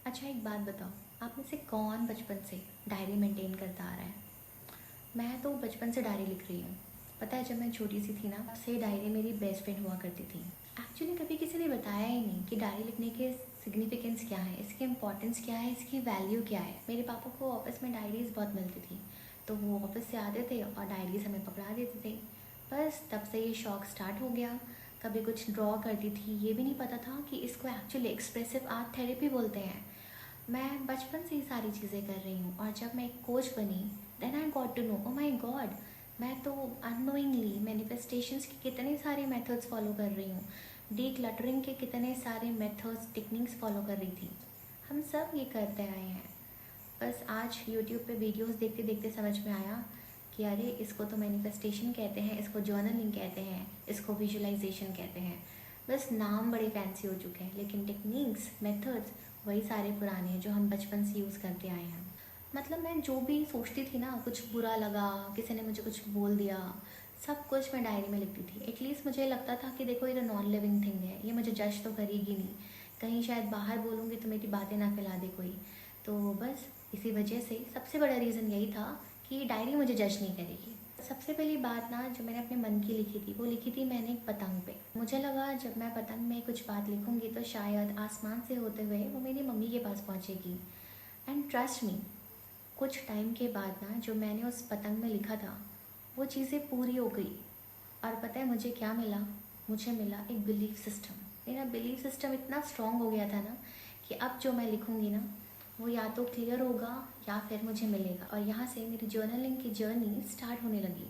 अच्छा एक बात बताओ, आप में से कौन बचपन से डायरी मेंटेन करता आ रहा है? मैं तो बचपन से डायरी लिख रही हूँ। पता है, जब मैं छोटी सी थी ना, तब से डायरी मेरी बेस्ट फ्रेंड हुआ करती थी। एक्चुअली कभी किसी ने बताया ही नहीं कि डायरी लिखने के सिग्निफिकेंस क्या है, इसकी इम्पोर्टेंस क्या है, इसकी वैल्यू क्या है। मेरे पापा को ऑफिस में डायरीज बहुत मिलती थी, तो वो ऑफिस से आते थे और डायरीज हमें पकड़ा देते थे। बस तब से ये शौक स्टार्ट हो गया। कभी कुछ ड्रॉ करती थी, ये भी नहीं पता था कि इसको एक्चुअली एक्सप्रेसिव आर्ट थेरेपी बोलते हैं। मैं बचपन से ही सारी चीज़ें कर रही हूँ और जब मैं एक कोच बनी, then I got to know, oh my god, मैं तो अननोइंगली मैनिफेस्टेशंस के कितने सारे मेथड्स फॉलो कर रही हूँ, डी क्लटरिंग के कितने सारे मेथड्स टेक्निक्स फॉलो कर रही थी। हम सब ये करते आए हैं। बस आज यूट्यूब पे वीडियोस देखते देखते समझ में आया कि अरे इसको तो मैनिफेस्टेशन कहते हैं, इसको जर्नलिंग कहते हैं, इसको विजुअलाइजेशन कहते हैं। बस नाम बड़े फैंसी हो चुके हैं, लेकिन टेक्निक्स मेथड्स वही सारे पुराने हैं जो हम बचपन से यूज़ करते आए हैं। मतलब मैं जो भी सोचती थी ना, कुछ बुरा लगा, किसी ने मुझे कुछ बोल दिया, सब कुछ मैं डायरी में लिखती थी। एटलीस्ट मुझे लगता था कि देखो ये तो नॉन लिविंग थिंग है, ये मुझे जज तो करेगी नहीं, कहीं शायद बाहर बोलूँगी तो मेरी बातें ना फैला दे कोई। तो बस इसी वजह से सबसे बड़ा रीज़न यही था कि डायरी मुझे जज नहीं करेगी। सबसे पहली बात ना जो मैंने अपने मन की लिखी थी, वो लिखी थी मैंने एक पतंग पे। मुझे लगा जब मैं पतंग में कुछ बात लिखूंगी तो शायद आसमान से होते हुए वो मेरी मम्मी के पास पहुंचेगी। एंड ट्रस्ट मी, कुछ टाइम के बाद ना जो मैंने उस पतंग में लिखा था वो चीज़ें पूरी हो गई। और पता है मुझे क्या मिला? मुझे मिला एक बिलीफ सिस्टम। मेरा बिलीफ सिस्टम इतना स्ट्रॉन्ग हो गया था ना कि अब जो मैं लिखूंगी ना वो या तो क्लियर होगा या फिर मुझे मिलेगा। और यहाँ से मेरी जर्नलिंग की जर्नी स्टार्ट होने लगी।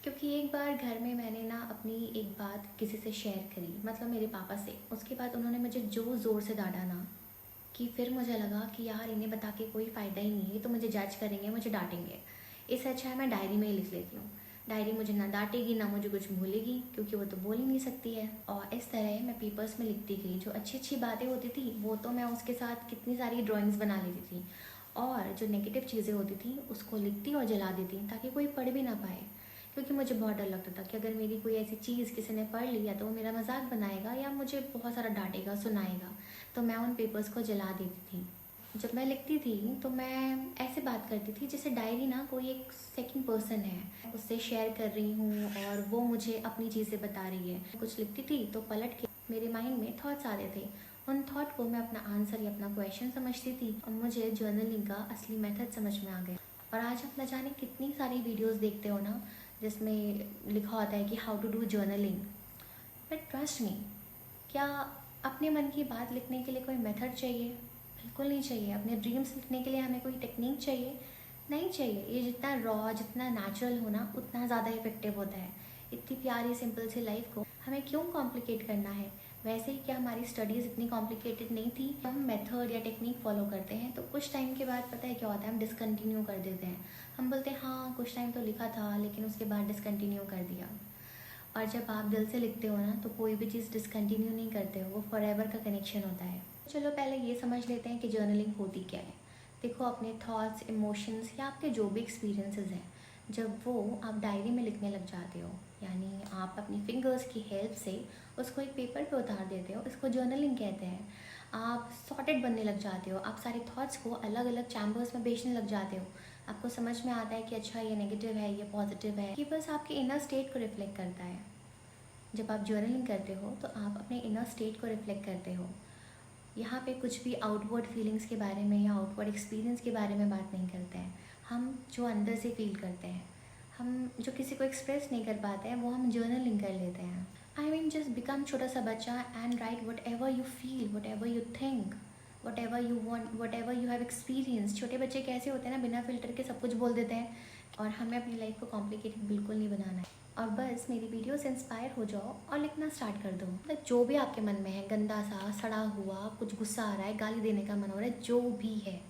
क्योंकि एक बार घर में मैंने ना अपनी एक बात किसी से शेयर करी, मतलब मेरे पापा से। उसके बाद उन्होंने मुझे जो ज़ोर से डांटा ना कि फिर मुझे लगा कि यार इन्हें बता के कोई फ़ायदा ही नहीं है, तो मुझे जज करेंगे, मुझे डांटेंगे। इससे अच्छा है मैं डायरी में ही लिख लेती हूँ। डायरी मुझे ना डांटेगी ना मुझे कुछ भूलेगी, क्योंकि वो तो बोल ही नहीं सकती है। और इस तरह मैं पेपर्स में लिखती गई। जो अच्छी अच्छी बातें होती थी वो तो मैं उसके साथ कितनी सारी ड्राइंग्स बना लेती थी, और जो नेगेटिव चीज़ें होती थी उसको लिखती और जला देती ताकि कोई पढ़ भी ना पाए। क्योंकि मुझे बहुत डर लगता था कि अगर मेरी कोई ऐसी चीज़ किसी ने पढ़ ली या तो वो मेरा मजाक बनाएगा या मुझे बहुत सारा डांटेगा, सुनाएगा। तो मैं उन पेपर्स को जला देती थी। जब मैं लिखती थी तो मैं ऐसे बात करती थी जैसे डायरी ना कोई एक सेकंड पर्सन है, उससे शेयर कर रही हूँ और वो मुझे अपनी चीज़ें बता रही है। कुछ लिखती थी तो पलट के मेरे माइंड में थॉट्स आ रहे थे, उन थॉट को मैं अपना आंसर या अपना क्वेश्चन समझती थी और मुझे जर्नलिंग का असली मेथड समझ में आ गया। और आज आप न जाने कितनी सारी वीडियोस देखते हो ना जिसमें लिखा होता है कि how to do journaling. But trust me, क्या अपने मन की बात लिखने के लिए कोई मेथड चाहिए? बिल्कुल नहीं चाहिए। अपने ड्रीम्स लिखने के लिए हमें कोई टेक्निक चाहिए? नहीं चाहिए। ये जितना रॉ, जितना नेचुरल हो ना, उतना ज़्यादा इफेक्टिव होता है। इतनी प्यारी सिंपल सी लाइफ को हमें क्यों कॉम्प्लिकेट करना है? वैसे ही क्या हमारी स्टडीज़ इतनी कॉम्प्लिकेटेड नहीं थी? हम मेथड या टेक्निक फॉलो करते हैं तो कुछ टाइम के बाद पता है क्या होता है, हम डिसकंटिन्यू कर देते हैं। हम बोलते हैं हाँ कुछ टाइम तो लिखा था, लेकिन उसके बाद डिसकंटिन्यू कर दिया। और जब आप दिल से लिखते हो ना तो कोई भी चीज़ डिसकंटिन्यू नहीं करते हो, वो फॉरएवर का कनेक्शन होता है। चलो पहले ये समझ लेते हैं कि जर्नलिंग होती क्या है। देखो, अपने थॉट्स, इमोशंस या आपके जो भी एक्सपीरियंसेस हैं, जब वो आप डायरी में लिखने लग जाते हो, यानी आप अपनी फिंगर्स की हेल्प से उसको एक पेपर पे उतार देते हो, इसको जर्नलिंग कहते हैं। आप सॉर्टेड बनने लग जाते हो, आप सारे थॉट्स को अलग अलग चैम्बर्स में बेचने लग जाते हो। आपको समझ में आता है कि अच्छा ये नेगेटिव है, ये पॉजिटिव है। ये बस आपके इनर स्टेट को रिफ्लेक्ट करता है। जब आप जर्नलिंग करते हो तो आप अपने इनर स्टेट को रिफ्लेक्ट करते हो। यहाँ पे कुछ भी आउटवर्ड फीलिंग्स के बारे में या आउटवर्ड एक्सपीरियंस के बारे में बात नहीं करते हैं। हम जो अंदर से फील करते हैं, हम जो किसी को एक्सप्रेस नहीं कर पाते हैं, वो हम जर्नलिंग कर लेते हैं। आई मीन जस्ट बिकम छोटा सा बच्चा and right what ever you feel, what ever you think, what ever you want, what ever you have experience. छोटे बच्चे कैसे होते हैं ना, बिना फिल्टर के सब कुछ बोल देते हैं। और हमें अपनी लाइफ को कॉम्प्लिकेटेड बिल्कुल नहीं बनाना है। और बस मेरी वीडियो से इंस्पायर हो जाओ और लिखना स्टार्ट कर दो। मतलब जो भी आपके मन में है, गंदा सा, सड़ा हुआ, कुछ गुस्सा आ रहा है, गाली देने का मन हो रहा है, जो भी है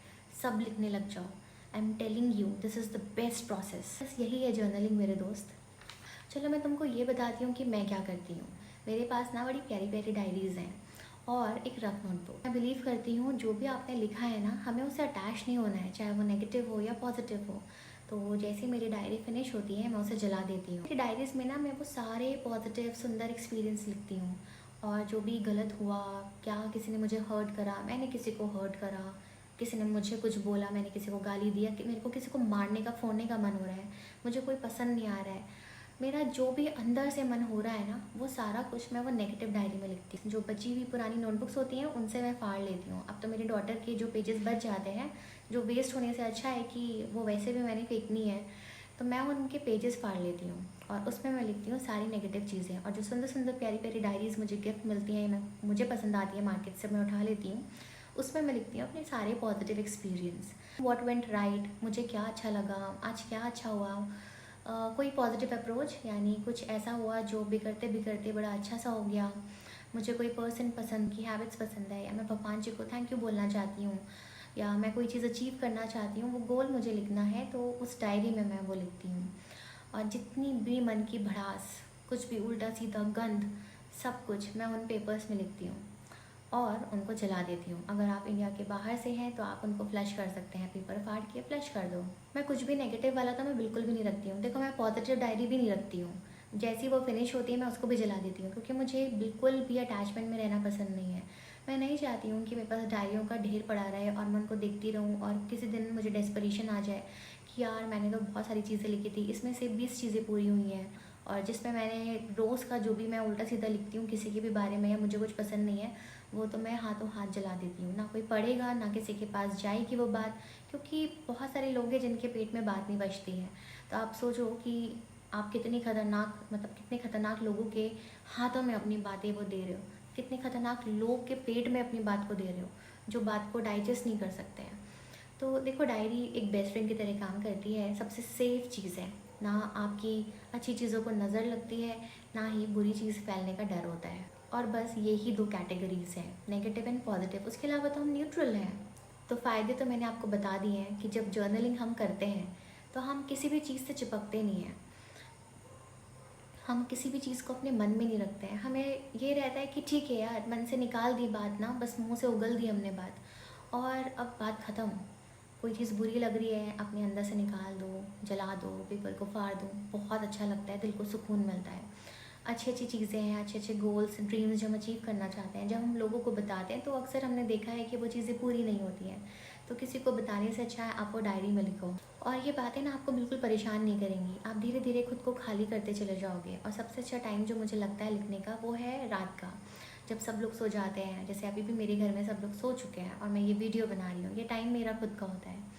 सब लिखने लग जाओ। I am telling you this is the best process. बस यही है जर्नलिंग मेरे दोस्त। चलो मैं तुमको ये बताती हूँ कि मैं क्या करती हूँ। मेरे पास ना बड़ी प्यारी प्यारी डायरीज़ हैं और एक रफ नोटबुक। मैं बिलीव करती हूँ जो भी आपने लिखा है ना, हमें उससे अटैच नहीं होना है, चाहे वो नेगेटिव हो या पॉजिटिव हो। तो जैसे मेरी डायरी फिनिश होती है मैं उसे जला देती हूँ। मेरी डायरीज़ में ना मैं वो सारे पॉजिटिव सुंदर एक्सपीरियंस लिखती हूँ और जो भी गलत हुआ, क्या किसी ने मुझे हर्ट करा, मैंने किसी को हर्ट करा, किसी ने मुझे कुछ बोला, मैंने किसी को गाली दिया, कि मेरे को किसी को मारने का फोड़ने का मन हो रहा है, मुझे कोई पसंद नहीं आ रहा है, मेरा जो भी अंदर से मन हो रहा है ना, वो सारा कुछ मैं वो नेगेटिव डायरी में लिखती हूँ। जो बची हुई पुरानी नोटबुक्स होती हैं उनसे मैं फाड़ लेती हूँ। अब तो मेरी डॉटर के जो पेजेस बच जाते हैं, जो वेस्ट होने से अच्छा है कि वो वैसे भी मैंने फेंकनी है, तो मैं उनके पेजेस फाड़ लेती हूँ और उसमें मैं लिखती हूँ सारी नेगेटिव चीज़ें। और जो सुंदर सुंदर प्यारी प्यारी डायरीज़ मुझे गिफ्ट मिलती हैं, मैं मुझे पसंद आती है मार्केट से, मैं उठा लेती हूँ, उसमें मैं लिखती हूँ अपने सारे positive experience, what went right, मुझे क्या अच्छा लगा, आज क्या अच्छा हुआ, कोई पॉजिटिव अप्रोच, यानी कुछ ऐसा हुआ जो बिगड़ते बिगड़ते बड़ा अच्छा सा हो गया, मुझे कोई पर्सन पसंद की हैबिट्स पसंद है, या मैं भगवान जी को थैंक यू बोलना चाहती हूँ, या मैं कोई चीज़ अचीव करना चाहती हूँ, वो गोल मुझे लिखना है, तो उस डायरी में मैं वो लिखती हूँ। और जितनी भी मन की भड़ास, कुछ भी उल्टा सीधा गंद, सब कुछ मैं उन पेपर्स में लिखती हूँ और उनको जला देती हूँ। अगर आप इंडिया के बाहर से हैं तो आप उनको फ्लश कर सकते हैं, पेपर फाड़ के फ्लश कर दो। मैं कुछ भी नेगेटिव वाला तो मैं बिल्कुल भी नहीं रखती हूँ। देखो, मैं पॉजिटिव डायरी भी नहीं रखती हूँ, जैसी वो फिनिश होती है मैं उसको भी जला देती हूँ, क्योंकि मुझे बिल्कुल भी अटैचमेंट में रहना पसंद नहीं है। मैं नहीं चाहती हूँ कि मेरे पास डायरियों का ढेर पड़ा रहे और मैं उनको देखती रहूँ और किसी दिन मुझे डेस्परेशन आ जाए कि यार मैंने तो बहुत सारी चीज़ें लिखी थी, इसमें से 20 चीज़ें पूरी हुई हैं, और जिसमें मैंने रोज़ का जो भी मैं उल्टा सीधा लिखती हूँ किसी के भी बारे में या मुझे कुछ पसंद नहीं है, वो तो मैं हाथों हाथ जला देती हूँ। ना कोई पढ़ेगा, ना किसी के पास जाएगी वो बात, क्योंकि बहुत सारे लोग हैं जिनके पेट में बात नहीं बचती है। तो आप सोचो कि आप कितनी खतरनाक, मतलब कितने खतरनाक लोगों के हाथों में अपनी बातें वो दे रहे हो, कितने खतरनाक लोग के पेट में अपनी बात को दे रहे हो, जो बात को डाइजेस्ट नहीं कर सकते हैं। तो देखो, डायरी एक बेस्ट फ्रेंड की तरह काम करती है, सबसे सेफ चीज़ है। ना आपकी अच्छी चीज़ों को नज़र लगती है, ना ही बुरी चीज़ फैलने का डर होता है। और बस यही दो कैटेगरीज हैं, नेगेटिव एंड पॉजिटिव। उसके अलावा तो हम न्यूट्रल हैं। तो फ़ायदे तो मैंने आपको बता दिए हैं कि जब जर्नलिंग हम करते हैं तो हम किसी भी चीज़ से चिपकते नहीं हैं, हम किसी भी चीज़ को अपने मन में नहीं रखते हैं। हमें ये रहता है कि ठीक है यार, मन से निकाल दी बात, ना बस मुंह से उगल दी हमने बात, और अब बात ख़त्म। कोई चीज़ बुरी लग रही है, अपने अंदर से निकाल दो, जला दो, पेपर को फाड़ दो, बहुत अच्छा लगता है, दिल को सुकून मिलता है। अच्छी अच्छी चीज़ें हैं, अच्छे अच्छे गोल्स, ड्रीम्स जो हम अचीव करना चाहते हैं, जब हम लोगों को बताते हैं तो अक्सर हमने देखा है कि वो चीज़ें पूरी नहीं होती हैं। तो किसी को बताने से अच्छा है आप वो डायरी में लिखो, और ये बातें ना आपको बिल्कुल परेशान नहीं करेंगी। आप धीरे धीरे खुद को खाली करते चले जाओगे। और सबसे अच्छा टाइम जो मुझे लगता है लिखने का, वो है रात का, जब सब लोग सो जाते हैं। जैसे अभी भी मेरे घर में सब लोग सो चुके हैं और मैं ये वीडियो बना रही हूँ, ये टाइम मेरा खुद का होता है।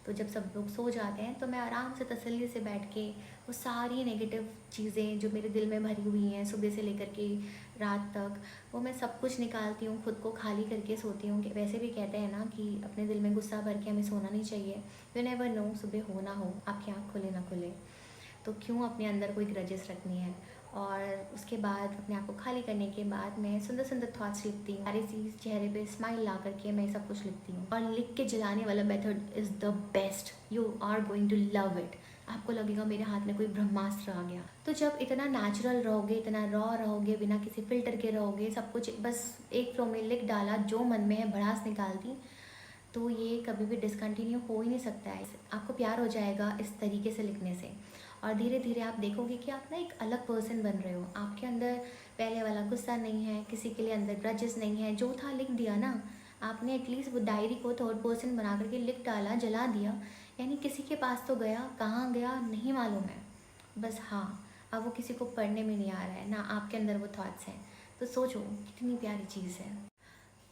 तो जब सब लोग सो जाते हैं तो मैं आराम से तसल्ली से बैठ के वो सारी नेगेटिव चीज़ें जो मेरे दिल में भरी हुई हैं सुबह से लेकर के रात तक, वो मैं सब कुछ निकालती हूँ, खुद को खाली करके सोती हूँ। कि वैसे भी कहते हैं ना कि अपने दिल में गुस्सा भर के हमें सोना नहीं चाहिए। यू नेवर नो, सुबह हो ना हो, आपकी आँख खुले ना खुले, तो क्यों अपने अंदर कोई ग्रजेस रखनी है। और उसके बाद अपने आप को खाली करने के बाद मैं सुंदर सुंदर थॉट्स लिखती हूँ, सारी चीज़ चेहरे पे स्माइल ला करके मैं सब कुछ लिखती हूँ। और लिख के जलाने वाला method is the best, you are going to love it. आपको लगेगा मेरे हाथ में कोई ब्रह्मास्त्र आ गया। तो जब इतना नेचुरल रहोगे, इतना रॉ रहोगे, बिना किसी फिल्टर के रहोगे, सब कुछ बस एक फ्लो में लिख डाला, जो मन में है भड़ास निकाल दी, तो ये कभी भी डिसकंटिन्यू हो ही नहीं सकता है। आपको प्यार हो जाएगा इस तरीके से लिखने से, और धीरे धीरे आप देखोगे कि आप ना एक अलग पर्सन बन रहे हो। आपके अंदर पहले वाला गुस्सा नहीं है, किसी के लिए अंदर ग्रजेस नहीं है, जो था लिख दिया ना आपने। एटलीस्ट वो डायरी को थर्ड पर्सन बना करके लिख डाला, जला दिया, यानी किसी के पास तो गया, कहाँ गया नहीं मालूम है, बस हाँ, अब वो किसी को पढ़ने में नहीं आ रहा है ना, आपके अंदर वो थॉट्स हैं। तो सोचो कितनी प्यारी चीज़ है।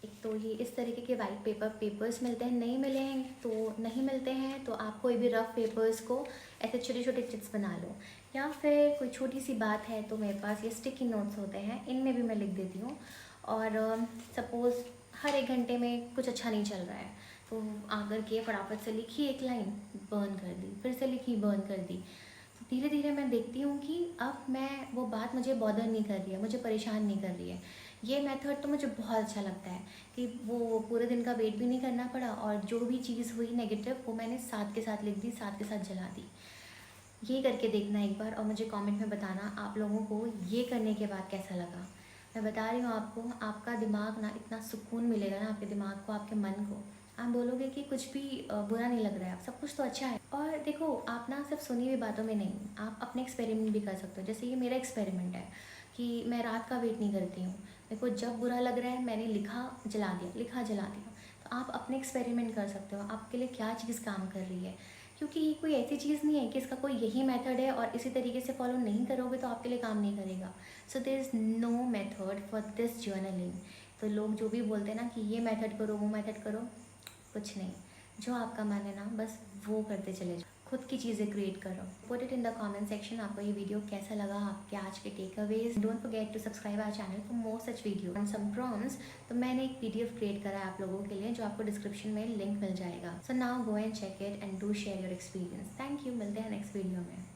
एक तो ये इस तरीके के वाइट पेपर्स मिलते हैं, नहीं मिले हैं तो नहीं मिलते हैं तो आप कोई भी रफ पेपर्स को ऐसे छोटे छोटे चिट्स बना लो, या फिर कोई छोटी सी बात है तो मेरे पास ये स्टिकी नोट्स होते हैं, इनमें भी मैं लिख देती हूँ। और सपोज़ हर 1 घंटे में कुछ अच्छा नहीं चल रहा है तो आकर के फटाफट से लिखी एक लाइन, बर्न कर दी, फिर से लिखी, बर्न कर दी। तो धीरे धीरे मैं देखती हूँ कि अब मैं वो बात मुझे बॉदर नहीं कर रही है, मुझे परेशान नहीं कर रही है। ये मेथड तो मुझे बहुत अच्छा लगता है कि वो पूरे दिन का वेट भी नहीं करना पड़ा, और जो भी चीज़ हुई नेगेटिव वो मैंने साथ के साथ लिख दी, साथ के साथ जला दी। ये करके देखना एक बार और मुझे कमेंट में बताना आप लोगों को ये करने के बाद कैसा लगा। मैं बता रही हूँ आपको, आपका दिमाग ना इतना सुकून मिलेगा ना, आपके दिमाग को, आपके मन को, आप बोलोगे कि कुछ भी बुरा नहीं लग रहा है, सब कुछ तो अच्छा है। और देखो, आप ना सिर्फ सुनी हुई बातों में नहीं, आप अपने एक्सपेरिमेंट भी कर सकते हो। जैसे ये मेरा एक्सपेरिमेंट है कि मैं रात का वेट नहीं करती हूँ, मेरे को जब बुरा लग रहा है मैंने लिखा जला दिया, लिखा जला दिया। तो आप अपने एक्सपेरिमेंट कर सकते हो, आपके लिए क्या चीज़ काम कर रही है, क्योंकि ये कोई ऐसी चीज़ नहीं है कि इसका कोई यही मेथड है और इसी तरीके से फॉलो नहीं करोगे तो आपके लिए काम नहीं करेगा। So there is no method for this journaling. तो लोग जो भी बोलते हैं ना कि ये मेथड करो वो मेथड करो, कुछ नहीं, जो आपका मन है ना बस वो करते चले जाओ, खुद की चीज़ें क्रिएट करो। Put it in the comment section, आपको ये वीडियो कैसा लगा, आपके आज के takeaways. Don't forget to subscribe our channel for more such video and some prompts. तो मैंने एक PDF क्रिएट करा है आप लोगों के लिए, जो आपको डिस्क्रिप्शन में लिंक मिल जाएगा। So now go and check it and do share your experience. Thank you, मिलते हैं नेक्स्ट वीडियो में।